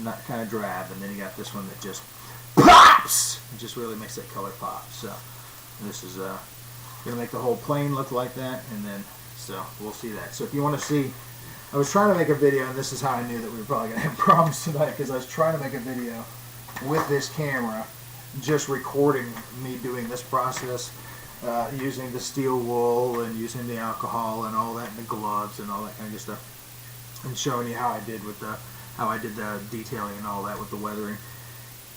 not kind of drab. And then you got this one that just pops! It just really makes that color pop. So this is going to make the whole plane look like that, and then, so we'll see that. So if you want to see, I was trying to make a video, and this is how I knew that we were probably going to have problems tonight, because I was trying to make a video with this camera, just recording me doing this process, using the steel wool and using the alcohol and all that, and the gloves and all that kind of stuff, and showing you how I did the detailing and all that with the weathering.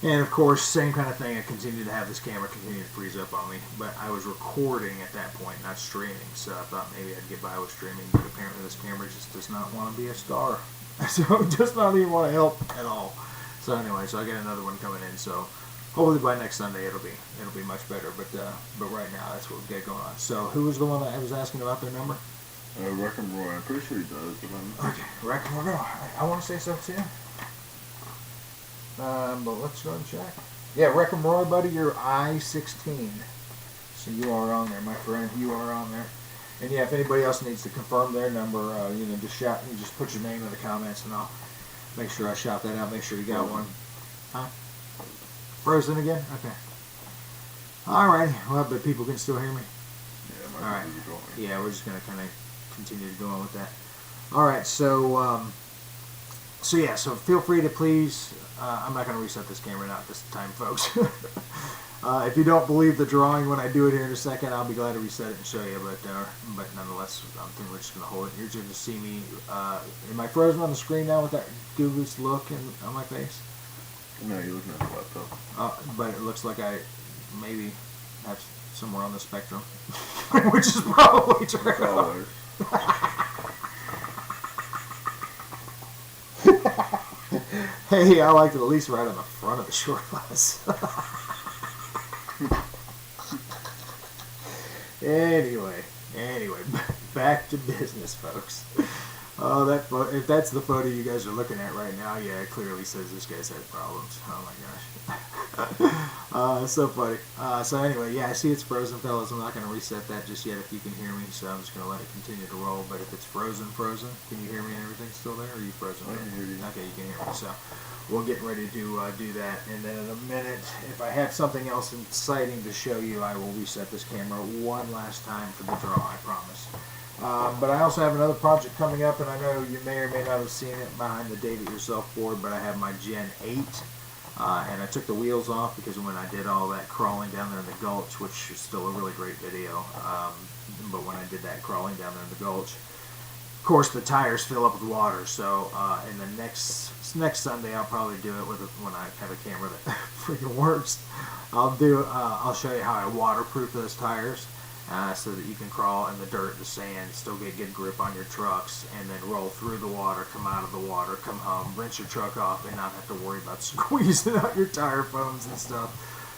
And of course, same kind of thing. I continued to have this camera continue to freeze up on me, but I was recording at that point, not streaming. So I thought maybe I'd get by with streaming, but apparently this camera just does not want to be a star. So it does not even want to help at all. So anyway, so I got another one coming in. So hopefully by next Sunday it'll be much better. But right now that's what we got going on. So who was the one that I was asking about their number? Wreck 'em Roy. I'm pretty sure he does, but I'm... Okay, right, we're going. I want to say something to you. But let's go and check. Yeah, Wreck 'em Roy, buddy, you're I-16. So you are on there, my friend. You are on there. And yeah, if anybody else needs to confirm their number, just put your name in the comments, and I'll make sure I shout that out. Make sure you got one. Huh? Frozen again? Okay. Alrighty. Well, but people can still hear me. Yeah, All right. going. Yeah, we're just gonna kind of continue to go on with that. All right. So so feel free to please. I'm not gonna reset this camera not this time, folks. If you don't believe the drawing when I do it here in a second, I'll be glad to reset it and show you. But nonetheless, I think we're just gonna hold it. You're just gonna see me. Am I frozen on the screen now with that googly look on my face? No, you're looking at the laptop. But it looks like I maybe have somewhere on the spectrum, which is probably true. Colors. Hey, I like it at least right on the front of the short bus. Anyway, back to business, folks. Oh, if that's the photo you guys are looking at right now, yeah, it clearly says this guy's had problems. Oh my gosh. So funny. So anyway, yeah, I see it's frozen, fellas. I'm not going to reset that just yet if you can hear me, so I'm just going to let it continue to roll. But if it's frozen, can you hear me and everything still there? Or are you frozen? I can hear you. Okay, you can hear me. So we're getting ready to do that. And then in a minute, if I have something else exciting to show you, I will reset this camera one last time for the draw, I promise. But I also have another project coming up, and I know you may or may not have seen it behind the Date It Yourself board, but I have my Gen 8. And I took the wheels off because when I did all that crawling down there in the gulch, which is still a really great video, but when I did that crawling down there in the gulch, of course the tires fill up with water. So in the next Sunday, I'll probably do it when I have a camera that freaking works. I'll show you how I waterproof those tires. So that you can crawl in the dirt, the sand, still get good grip on your trucks, and then roll through the water, come out of the water, come home, rinse your truck off, and not have to worry about squeezing out your tire foams and stuff.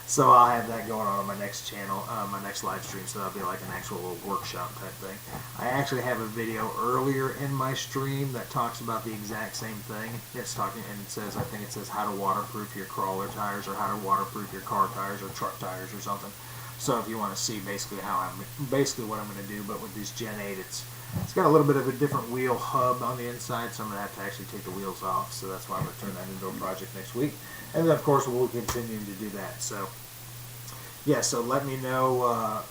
So I'll have that going on my next channel, my next live stream, so that'll be like an actual little workshop type thing. I actually have a video earlier in my stream that talks about the exact same thing. It's talking, and I think it says how to waterproof your crawler tires, or how to waterproof your car tires, or truck tires, or something. So if you want to see basically what I'm going to do, but with these Gen 8, it's got a little bit of a different wheel hub on the inside, so I'm going to have to actually take the wheels off. So that's why I'm going to turn that into a project next week. And then, of course, we'll continue to do that. So, yeah, so let me know,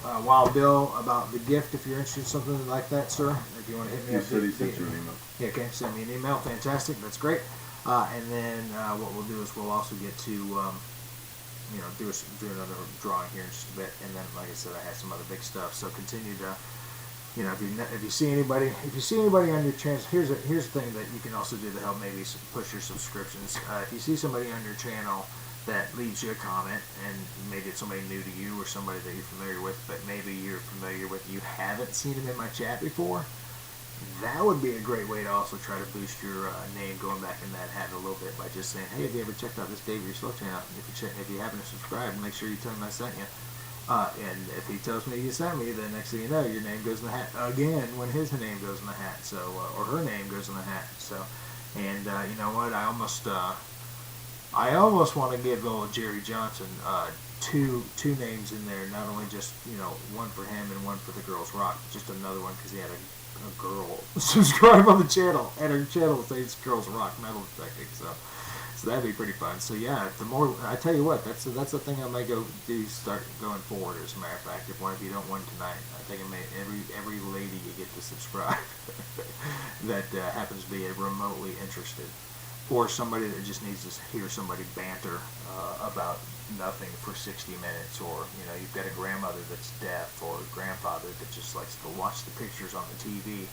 Wild Bill, about the gift if you're interested in something like that, sir. If you want to hit me He up. said he sent you an email. Yeah, okay, send me an email. Fantastic. That's great. And then what we'll do is we'll also get to... do another drawing here in just a bit, and then, like I said, I have some other big stuff. So continue to, if you see anybody on your channel, here's the thing that you can also do to help maybe push your subscriptions. If you see somebody on your channel that leaves you a comment, and maybe it's somebody new to you or somebody that you're familiar with, but maybe you're familiar with, you haven't seen them in my chat before. That would be a great way to also try to boost your name going back in that hat a little bit by just saying, hey, have you ever checked out this Date It Yourself channel? If you haven't subscribed, make sure you tell him I sent you. And if he tells me you sent me, then next thing you know, your name goes in the hat again when his name goes in the hat, so or her name goes in the hat. So, and you know what? I almost want to give old Jerry Johnson two names in there, not only just one for him and one for the Girls Rock, just another one because he had a girl subscribe on the channel, and her channel says Girls Rock Metal Detecting, so that'd be pretty fun. So yeah, the more I tell you what, that's the thing I might start going forward. As a matter of fact, if one of you don't win tonight, I think every lady you get to subscribe that happens to be remotely interested, or somebody that just needs to hear somebody banter about nothing for 60 minutes, or you've got a grandmother that's deaf, or a grandfather that just likes to watch the pictures on the TV.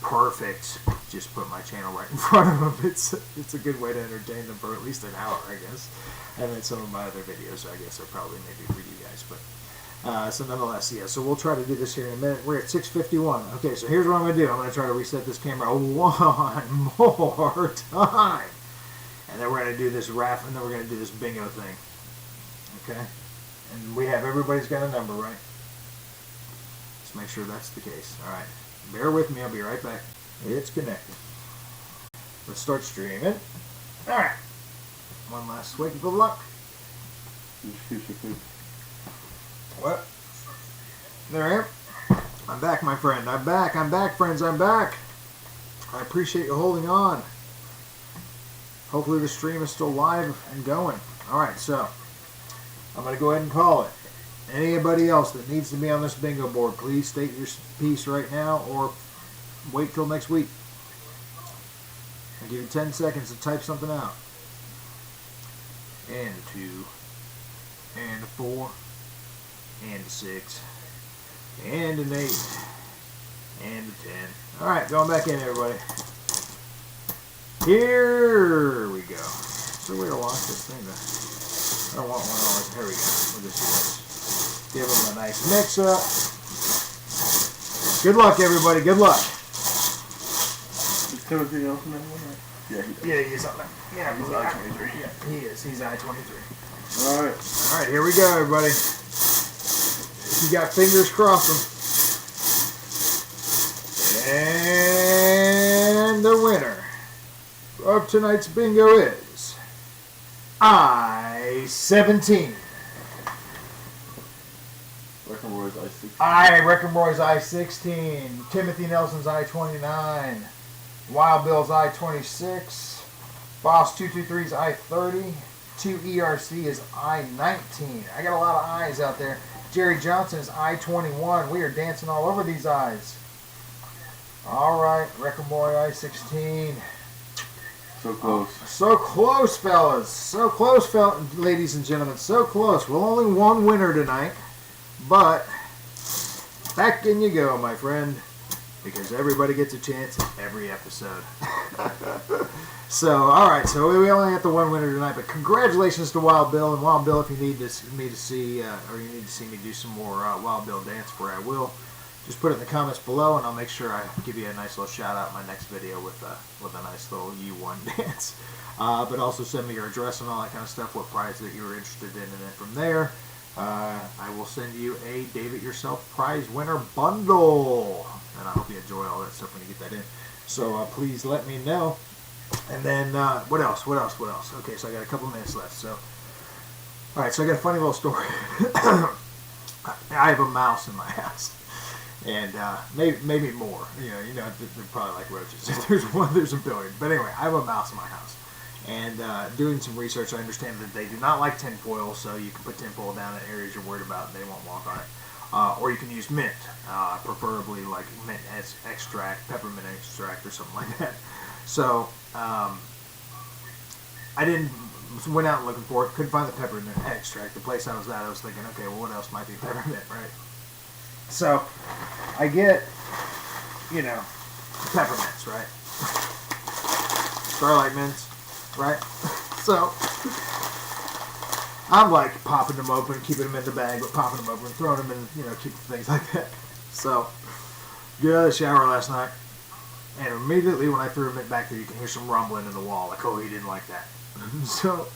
perfect. Just put my channel right in front of them. It's a good way to entertain them for at least an hour, I guess. And then some of my other videos, I guess, are probably maybe for you guys. But so nonetheless, yeah. So we'll try to do this here in a minute. We're at 6:51. Okay, so here's what I'm gonna do. I'm gonna try to reset this camera one more time, and then we're gonna do this raffle, and then we're gonna do this bingo thing. Okay, and we have everybody's got a number, right? Let's make sure that's the case. All right, bear with me. I'll be right back. It's connected. Let's start streaming. All right. One last swig of luck. What? There I am. I'm back, my friend. I'm back. I'm back, friends. I'm back. I appreciate you holding on. Hopefully the stream is still live and going. All right, so I'm going to go ahead and call it. Anybody else that needs to be on this bingo board, please state your piece right now or wait till next week. I'll give you 10 seconds to type something out. And a 2, and a 4, and a 6, and an 8, and a 10. Alright, going back in, everybody. Here we go. So we're going to watch this thing. I don't want one all this. Here we go. We'll just do this. Give them a nice mix up. Good luck, everybody. Good luck. Is Timothy else in that one? Right? Yeah, he does. Yeah, he's up there. Yeah, He's I-23. Yeah, he is. He's I-23. Alright. Alright, here we go, everybody. If you got fingers, cross them. And the winner of tonight's bingo is I-17. Breckenroy's I-16. Breckenroy's I-16. Timothy Nelson's I-29. Wild Bill's I-26. Boss 223's I-30. 2ERC is I-19. I got a lot of I's out there. Jerry Johnson is I-21. We are dancing all over these I's. All right, Breckenroy I-16. So close. So close, fellas. So close, ladies and gentlemen. So close. Well, only one winner tonight. But back in you go, my friend. Because everybody gets a chance in every episode. So, alright, so we only have the one winner tonight, but congratulations to Wild Bill. And Wild Bill, if you need me to see, or you need to see me do some more Wild Bill dance for you, I will. Just put it in the comments below, and I'll make sure I give you a nice little shout out in my next video with a nice little U1 dance. But also send me your address and all that kind of stuff, what prize that you were interested in, and then from there, I will send you a Dave It Yourself prize winner bundle. And I hope you enjoy all that stuff when you get that in. So please let me know. And then, what else? Okay, so I got a couple minutes left. So, all right, so I got a funny little story. I have a mouse in my house, and maybe more. You know, they're probably like roaches. If there's one, there's a billion. But anyway, I have a mouse in my house, and doing some research, I understand that they do not like tinfoil, so you can put tinfoil down in areas you're worried about, and they won't walk on it. Or you can use mint, preferably like mint extract, peppermint extract, or something like that. So, I went out looking for it, couldn't find the peppermint extract. The place I was at, I was thinking, okay, well, what else might be peppermint, right? So, I get, peppermints, right? Starlight mints, right? So, I'm like popping them open, keeping them in the bag, but popping them open, throwing them in, keeping things like that. So, get out of the shower last night. And immediately when I threw him back there, you can hear some rumbling in the wall. Like, oh, he didn't like that. So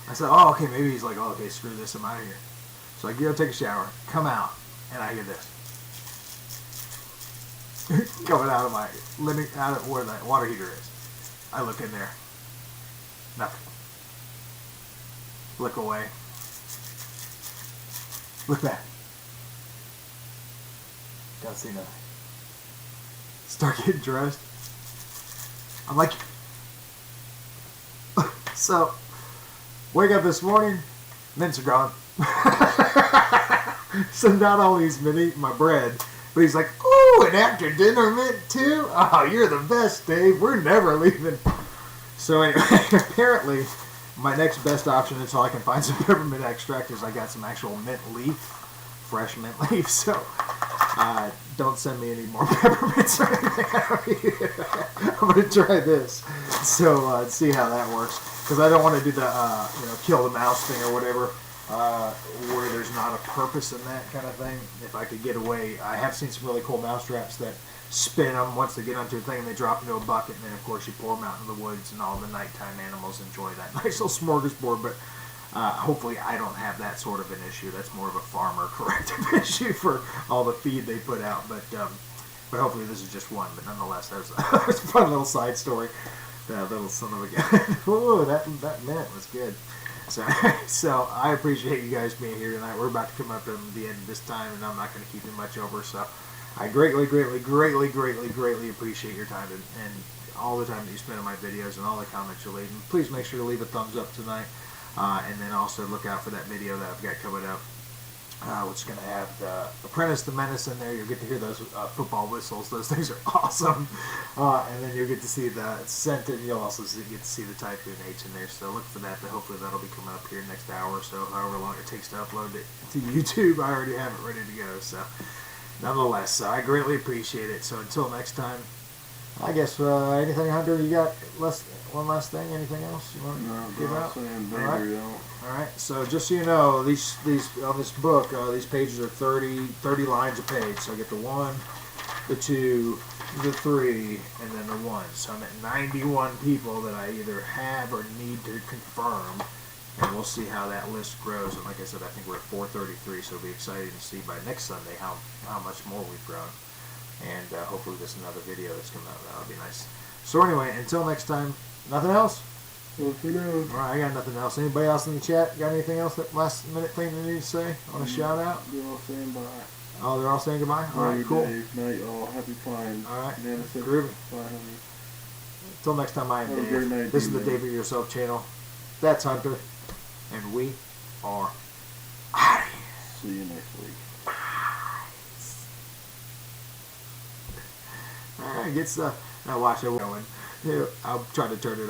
I said, oh, okay, maybe he's like, oh, okay, screw this, I'm out of here. So I go take a shower, come out, and I hear this. Coming out of where the water heater is. I look in there. Nothing. Look away. Look back. Don't see nothing. Start getting dressed. I'm like, so, wake up this morning, mints are gone. So not only is Mint eating my bread, but he's like, ooh, and after dinner mint too? Oh, you're the best, Dave. We're never leaving. So anyway, apparently, my next best option until I can find some peppermint extract is I got some actual mint leaf, fresh mint leaf. So, Don't send me any more peppermints or anything out here. I'm gonna try this, so see how that works. Because I don't want to do the kill the mouse thing or whatever, where there's not a purpose in that kind of thing. If I could get away, I have seen some really cool mouse traps that spin them once they get onto a thing and they drop into a bucket, and then of course you pour them out in the woods, and all the nighttime animals enjoy that nice little smorgasbord. But hopefully I don't have that sort of an issue. That's more of a farmer corrective issue for all the feed they put out. But hopefully this is just one. But nonetheless, that was a fun little side story. That little son of a gun. Ooh, that mint was good. So I appreciate you guys being here tonight. We're about to come up to the end of this time, and I'm not going to keep you much over. So I greatly appreciate your time and all the time that you spend on my videos and all the comments you leave. And please make sure to leave a thumbs up tonight. And then also look out for that video that I've got coming up, which is going to have the Apprentice the Menace in there. You'll get to hear those football whistles. Those things are awesome. And then you'll get to see the scent, and you'll also get to see the Typhoon H in there. So look for that. But hopefully that'll be coming up here next hour or so, however long it takes to upload it to YouTube. I already have it ready to go. So nonetheless, I greatly appreciate it. So until next time, I guess anything, Hunter, you got one last thing? Anything else you want to give out? All right. So just so you know, these on this book, these pages are 30 lines a page. So I get the 1, the 2, the 3, and then the 1. So I'm at 91 people that I either have or need to confirm, and we'll see how that list grows. And like I said, I think we're at 433, so it'll be exciting to see by next Sunday how much more we've grown. And hopefully there's another video that's coming out. That'll be nice. So anyway, until next time, nothing else? Well, for now. All right, I got nothing else. Anybody else in the chat got anything else, that last minute thing they need to say? Want to shout out? They're all saying bye. Oh, they're all saying goodbye? All right, cool. Dave. Night, all. Happy flying. All right, Nana said groovy. bye, honey. Until next time, I am Have a Dave. great night, This is the D-Man. Dave It Yourself channel. That's Hunter. And we are out of here. See you next week. All right, get stuff. Now watch it going. Here, I'll try to turn it